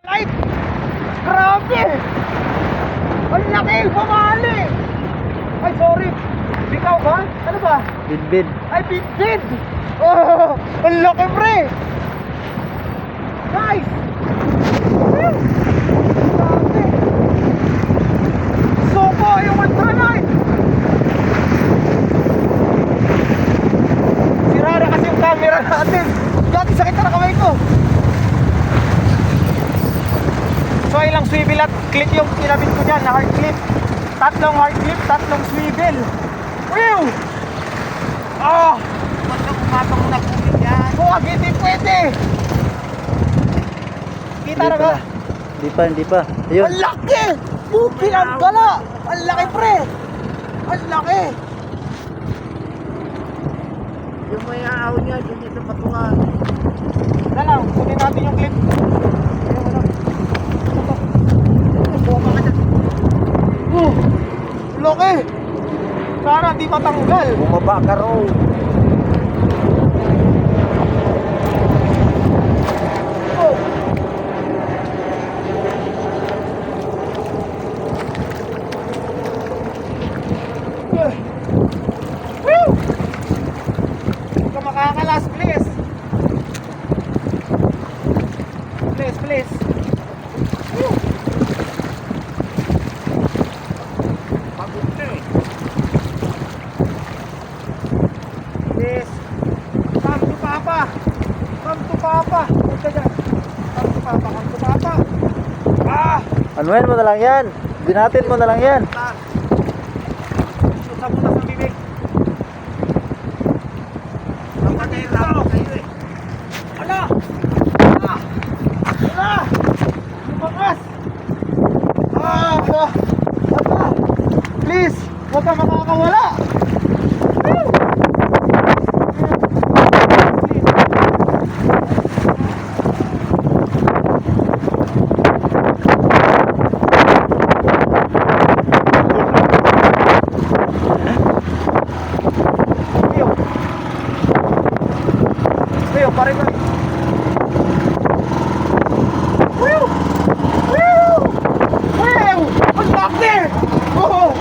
Light! Grabe! Ang laki! Pumali! Ay, sorry! Ikaw ba? Ano ba? Bidbid. Ay, big! Oh! Ang laki, pre! Nice! Woo! Grabe! Soko yung ultralight! Sira na kasi yung camera natin! Dati sakit na kamay ko! So ilang swivel at clip yung kinabit ko dyan na hard clip. Tatlong hard clip, tatlong swivel. Wow! Ah! Ba't ka pumatong mo na kumit yan? Huwag, hindi pwede! Kita na ba? Hindi pa. Ayun. Ang laki! Bukil ang gala! Ang laki, pre! Ang laki! Yung may aaw niya, hindi ito patungan. Na lang, kunin natin yung clip. Ayun, ano? Bumaba ka dyan. Laki! Sana di matanggal. Bumaba ka raw. Oh. Woo! Huwag ka makakalas, please. Please. Woo! Pagod na eh. Please. Come to Papa. Come to Papa. Huwag ka dyan. Come to Papa. Ah! Anuhin mo na lang yan. Binatin mo na lang yan. Susa mo na sa bibig. Ala! Lumakas! Aba! Please! Huwag ka makakawala! Woo! Ayaw, pare ko. Woo! Woo! Wow! Ang laki! Oh!